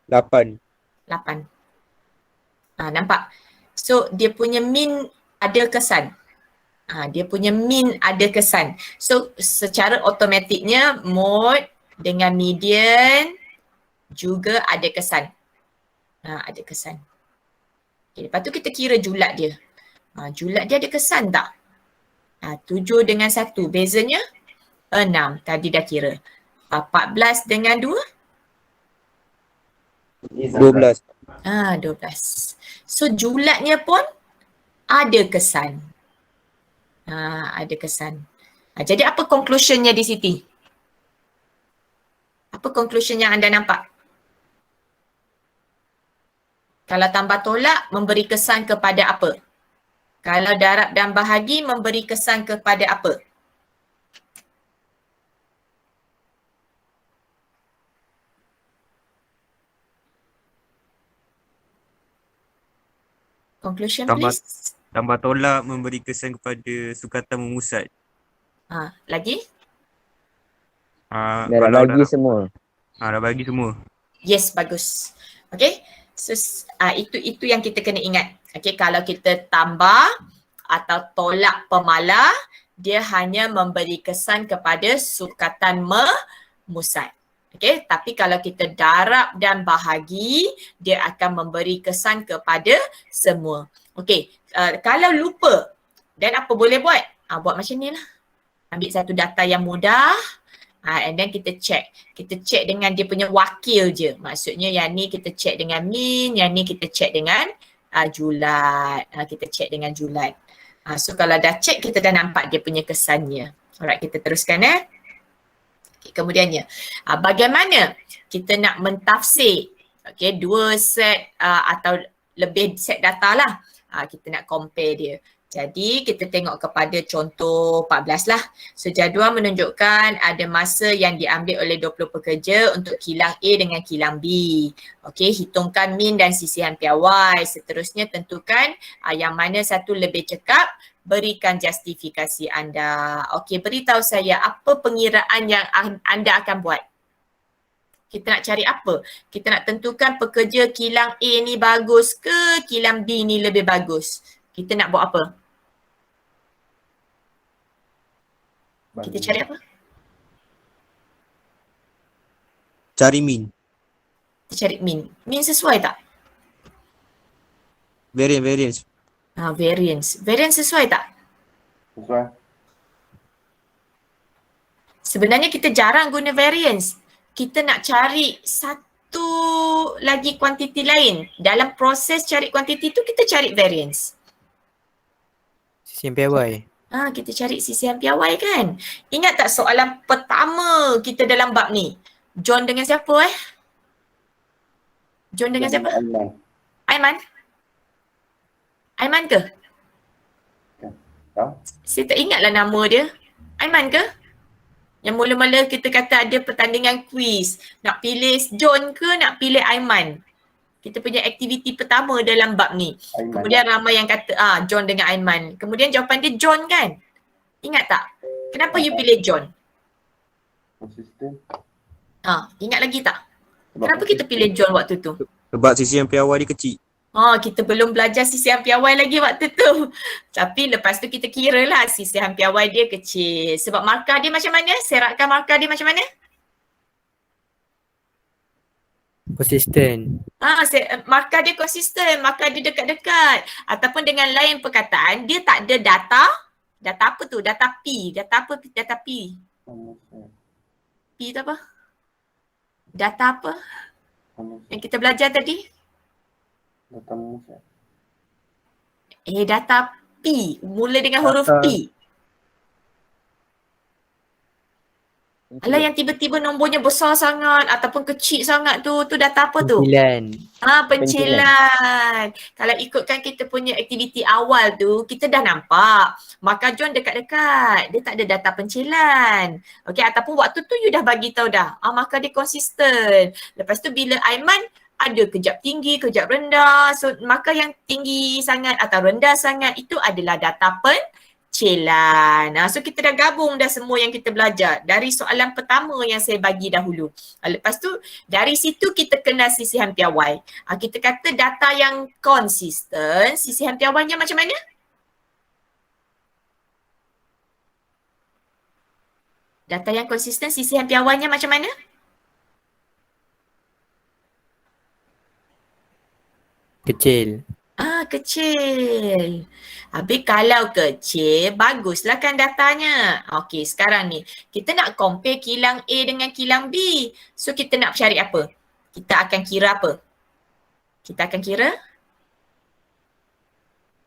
8. 8. Nampak? So dia punya mean ada kesan. Dia punya mean ada kesan. So secara automatiknya mode dengan median juga ada kesan. Ada kesan. Okay, lepas tu kita kira julat dia. Julat dia ada kesan tak? 7 dengan 1 bezanya 6. Tadi dah kira. 14 dengan 2? 12. 12. So julatnya pun ada kesan. Ada kesan. Jadi apa conclusionnya di sini? Apa conclusion yang anda nampak? Kalau tambah tolak memberi kesan kepada apa? Kalau darab dan bahagi memberi kesan kepada apa? Conclusion please. Tambah tolak memberi kesan kepada sukatan memusat. Lagi? Dah bagi semua. Dah bagi semua. Yes, bagus. Okay. So itu yang kita kena ingat. Okay, kalau kita tambah atau tolak pemalar, dia hanya memberi kesan kepada sukatan memusat. Okay, tapi kalau kita darab dan bahagi, dia akan memberi kesan kepada semua. Okay, kalau lupa, dan apa boleh buat? Buat macam ni lah. Ambil satu data yang mudah, and then kita check. Kita check dengan dia punya wakil je. Maksudnya yang ni kita check dengan mean, yang ni kita check dengan julat. Kita check dengan julat. So kalau dah check, kita dah nampak dia punya kesannya. Alright, kita teruskan Okay, kemudiannya, bagaimana kita nak mentafsir dua set atau lebih set data lah. Kita nak compare dia. Jadi kita tengok kepada contoh 14 lah. So jadual menunjukkan ada masa yang diambil oleh 20 pekerja untuk kilang A dengan kilang B. Okey, hitungkan min dan sisihan piawai. Seterusnya tentukan yang mana satu lebih cekap, berikan justifikasi anda. Okey, beritahu saya apa pengiraan yang anda akan buat. Kita nak cari apa? Kita nak tentukan pekerja kilang A ni bagus ke kilang B ni lebih bagus. Kita nak buat apa? Kita cari apa? Cari min. Kita cari min. Min sesuai tak? Variance. Variance. Variance sesuai tak? Sesuai. Sebenarnya kita jarang guna variance. Kita nak cari satu satu lagi kuantiti lain. Dalam proses cari kuantiti tu kita cari variance. Sisihan piawai. Kita cari sisihan piawai kan. Ingat tak soalan pertama kita dalam bab ni? John dengan siapa John dengan siapa? Aiman. Aiman? Aiman ke? Tahu? Saya tak ingatlah nama dia. Aiman ke? Yang mula-mula kita kata ada pertandingan kuis. Nak pilih John ke nak pilih Aiman? Kita punya aktiviti pertama dalam bab ni. Aiman. Kemudian ramai yang kata John dengan Aiman. Kemudian jawapan dia John kan? Ingat tak? Kenapa you pilih John? Konsisten. Ingat lagi tak? Sebab Kenapa kita pilih John waktu tu? Sebab sisihan piawai dia kecil. Kita belum belajar sisihan piawai lagi waktu tu. Tapi lepas tu kita kira lah sisihan piawai dia kecil. Sebab markah dia macam mana? Seratkan markah dia macam mana? Konsisten. Markah dia konsisten, markah dia dekat-dekat. Ataupun dengan lain perkataan, dia tak ada data. Data apa tu? Data P. Data apa? Data P. P tu apa? Data apa? Yang kita belajar tadi? Data manusia. Data P. Mula dengan huruf Data. P. Alah yang tiba-tiba nombornya besar sangat ataupun kecil sangat tu data apa tu? Pencilan. Pencilan. Kalau ikutkan kita punya aktiviti awal tu, kita dah nampak markah John dekat-dekat. Dia tak ada data pencilan. Okey, ataupun waktu tu you dah bagi tahu dah. Markah dia konsisten. Lepas tu bila Aiman ada kejap tinggi, kejap rendah. So markah yang tinggi sangat atau rendah sangat itu adalah data pencilan. So kita dah gabung dah semua yang kita belajar dari soalan pertama yang saya bagi dahulu. Lepas tu dari situ kita kenal sisihan piawai. Kita kata data yang konsisten, sisihan piawainya macam mana? Data yang konsisten, sisihan piawainya macam mana? Kecil. Kecil. Habis kalau kecil, baguslah kan datanya. Okey, sekarang ni kita nak compare kilang A dengan kilang B. So kita nak cari apa? Kita akan kira apa?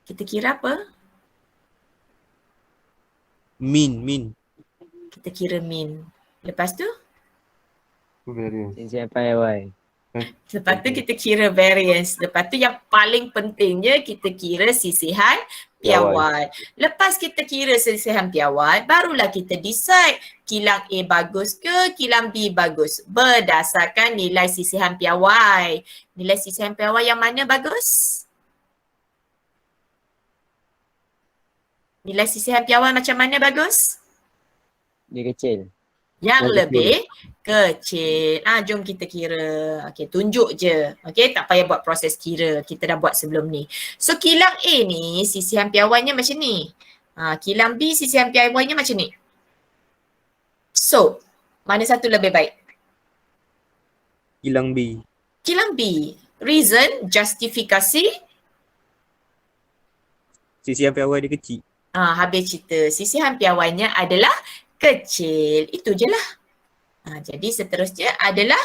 Kita kira apa? Min. Kita kira min. Lepas tu? Variance. Sisihan piawai. Lepas tu kita kira variance. Lepas tu yang paling pentingnya kita kira sisihan piawai. Lepas kita kira sisihan piawai, barulah kita decide kilang A bagus ke kilang B bagus. Berdasarkan nilai sisihan piawai. Nilai sisihan piawai yang mana bagus? Nilai sisihan piawai macam mana bagus? Dia kecil. Yang Yang lebih kecil. Jom kita kira. Okey, tunjuk je. Okey, tak payah buat proses kira. Kita dah buat sebelum ni. So kilang A ni sisihan piawainya macam ni. Kilang B sisihan piawainya macam ni. So, mana satu lebih baik? Kilang B. Kilang B. Reason, justifikasi. Sisihan piawai dia kecil. Habis cerita. Sisihan piawainya adalah kecil. Itu je lah. Jadi seterusnya adalah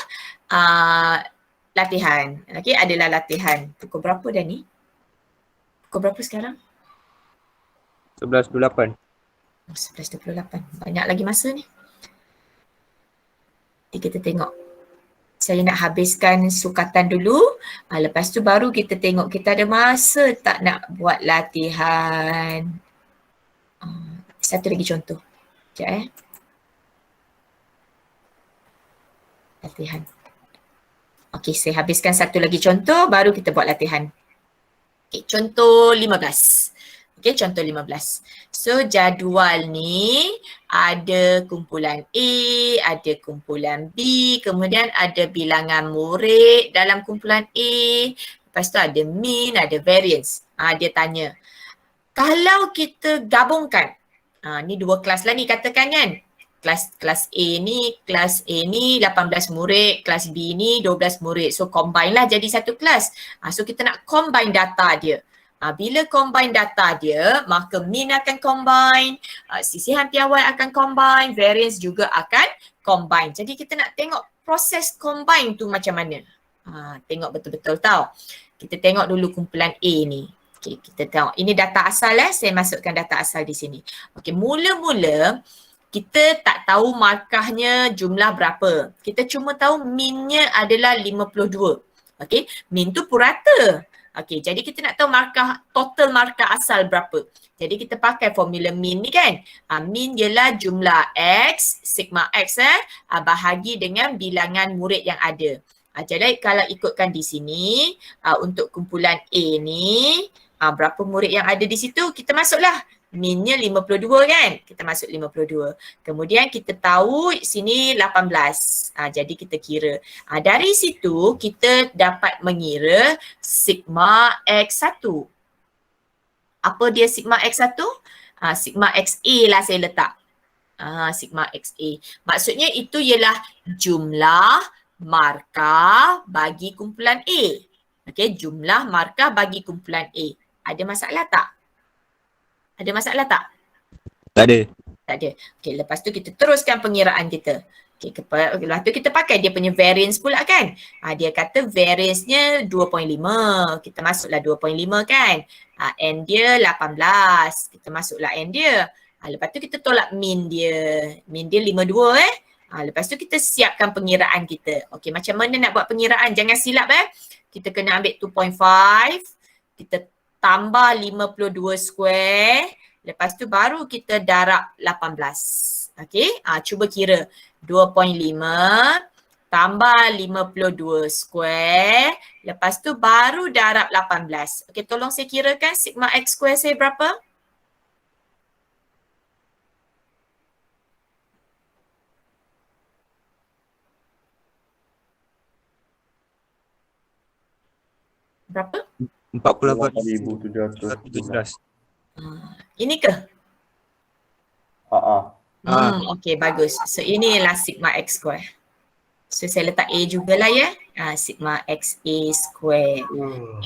latihan. Okey, adalah latihan. Pukul berapa dah ni? Pukul berapa sekarang? 11.28. 11.28. Banyak lagi masa ni. Nanti kita tengok. Saya nak habiskan sukatan dulu. Lepas tu baru kita tengok kita ada masa tak nak buat latihan. Satu lagi contoh. Sekejap latihan. Okey, saya habiskan satu lagi contoh baru kita buat latihan. Okey, contoh 15. Okey, contoh 15. So jadual ni ada kumpulan A, ada kumpulan B, kemudian ada bilangan murid dalam kumpulan A. Lepas tu ada mean, ada variance. Dia tanya, kalau kita gabungkan, ni dua kelas lah ni katakan kan. Kelas A ni 18 murid, kelas B ni 12 murid. So combine lah jadi satu kelas. So kita nak combine data dia. Bila combine data dia, maka mean akan combine, sisihan piawai akan combine, variance juga akan combine. Jadi kita nak tengok proses combine tu macam mana. Tengok betul-betul tau. Kita tengok dulu kumpulan A ni. Okey, kita tengok. Ini data asal saya masukkan data asal di sini. Okey, mula-mula kita tak tahu markahnya jumlah berapa. Kita cuma tahu minnya adalah 52. Okey, min tu purata. Okey, jadi kita nak tahu markah, total markah asal berapa. Jadi kita pakai formula min ni kan. Min ialah jumlah X, sigma X bahagi dengan bilangan murid yang ada. Jadi kalau ikutkan di sini, untuk kumpulan A ni, berapa murid yang ada di situ, kita masuklah. Minnya 52 kan? Kita masuk 52. Kemudian kita tahu sini 18. Jadi kita kira. Dari situ kita dapat mengira sigma X1. Apa dia sigma X1? Sigma XA lah saya letak. Sigma XA. Maksudnya itu ialah jumlah markah bagi kumpulan A. Okey, jumlah markah bagi kumpulan A. Ada masalah tak? Ada masalah tak? Tak ada. Tak ada. Okey, lepas tu kita teruskan pengiraan kita. Okey, lepas tu kita pakai dia punya variance pula kan. Dia kata variance-nya 2.5. Kita masuklah 2.5 kan. N dia 18. Kita masuklah N dia. Lepas tu kita tolak min dia. Min dia 52 lepas tu kita siapkan pengiraan kita. Okey, macam mana nak buat pengiraan? Jangan silap Kita kena ambil 2.5. Kita tambah 52 square. Lepas tu baru kita darab 18. Okey, cuba kira. 2.5 tambah 52 square. Lepas tu baru darab 18. Okey, tolong saya kirakan sigma X square saya berapa? Berapa? 48,717. Ini ke? Okey, bagus. So ini ialah sigma X square. So saya letak A jugalah sigma XA square.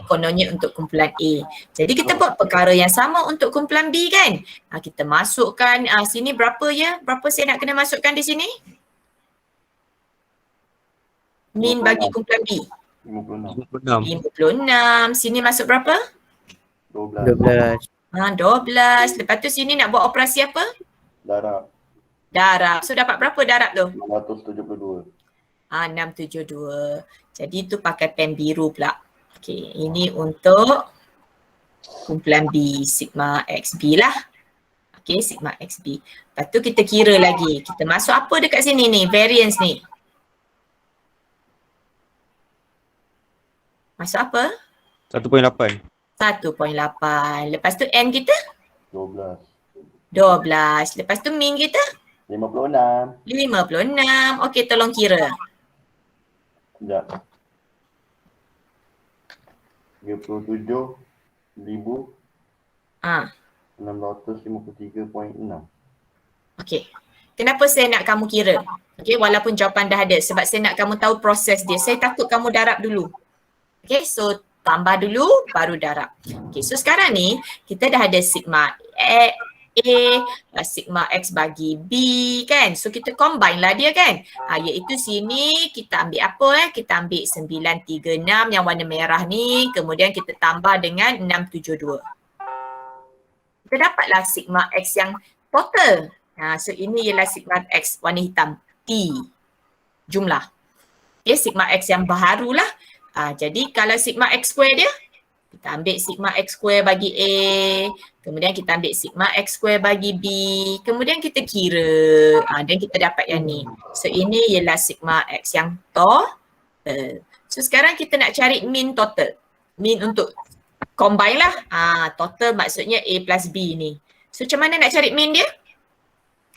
Kononnya untuk kumpulan A. Jadi kita buat perkara yang sama untuk kumpulan B kan? Kita masukkan sini berapa Berapa saya nak kena masukkan di sini? Min bagi kumpulan B. 56. 56. Sini masuk berapa? 12. 12. Lepas tu sini nak buat operasi apa? Darab. Darab. So dapat berapa darab tu? 672. 672. Jadi tu pakai pen biru pula. Okey, ini untuk kumpulan B, sigma XB lah. Okey, sigma XB. Lepas tu kita kira lagi. Kita masuk apa dekat sini ni? Variance ni. Masuk apa? 1.8. 1.8. Lepas tu N kita? 12. 12. Lepas tu min kita? 56. 56. Okey, tolong kira. Sekejap. 37,653.6. Okey. Kenapa saya nak kamu kira? Okey, walaupun jawapan dah ada. Sebab saya nak kamu tahu proses dia. Saya takut kamu darab dulu. Okey, so tambah dulu baru darab. Okey, so sekarang ni kita dah ada sigma A, sigma X bagi B kan. So kita combine lah dia kan. Iaitu sini kita ambil apa Kita ambil 936 yang warna merah ni. Kemudian kita tambah dengan 672. Kita dapatlah sigma X yang total. So ini ialah sigma X warna hitam. T. Jumlah. Okay, sigma X yang baharu lah. Jadi kalau sigma X square dia, kita ambil sigma X square bagi A, kemudian kita ambil sigma X square bagi B, kemudian kita kira, dan kita dapat yang ni. So ini ialah sigma X yang total. So sekarang kita nak cari min total. Min untuk combine lah. Total maksudnya A plus B ni. So macam mana nak cari min dia?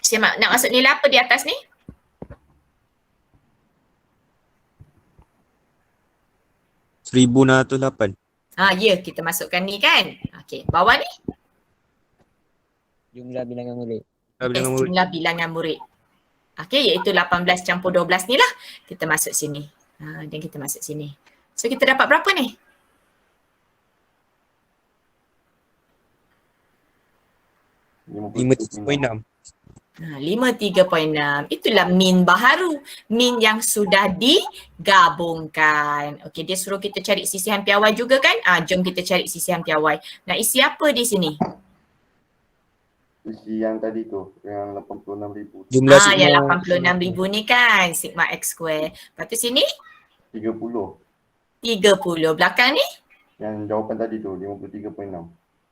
Saya nak masuk nilai apa di atas ni? $1,608. Ya, kita masukkan ni kan. Okey, bawah ni? Jumlah bilangan murid. Jumlah bilangan murid. Okey, iaitu 18 campur 12 ni lah. Kita masuk sini. Dan kita masuk sini. So kita dapat berapa ni? $53.6. 53.6. Itulah min baharu. Min yang sudah digabungkan. Okey, dia suruh kita cari sisihan piawai juga kan? Jom kita cari sisihan piawai. Nak isi apa di sini? Isi yang tadi tu, yang 86,000. Jumlah Yang sigma 86,000 ni kan, sigma x square. Lepas tu sini 30. 30. Belakang ni? Yang jawapan tadi tu, 53.6.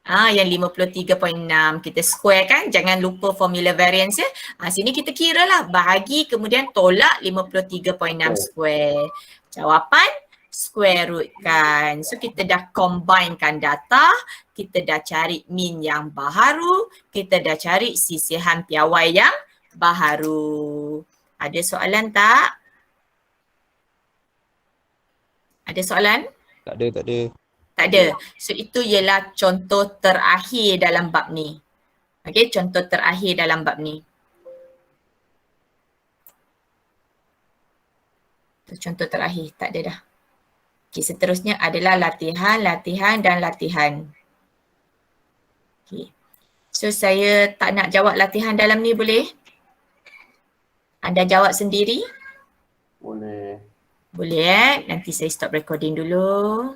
Yang 53.6 kita square kan, jangan lupa formula variance ya. Sini kita kira lah, bahagi kemudian tolak 53.6 square. Jawapan square root kan. So kita dah combinekan data, kita dah cari min yang baharu, kita dah cari sisihan piawai yang baharu. Ada soalan tak? Ada soalan? tak ada. Tak ada. So itu ialah contoh terakhir dalam bab ni. Okey, contoh terakhir dalam bab ni. Itu contoh terakhir, tak ada dah. Okey, seterusnya adalah latihan, latihan dan latihan. Okey. So saya tak nak jawab latihan dalam ni boleh? Anda jawab sendiri? Boleh. Boleh Nanti saya stop recording dulu.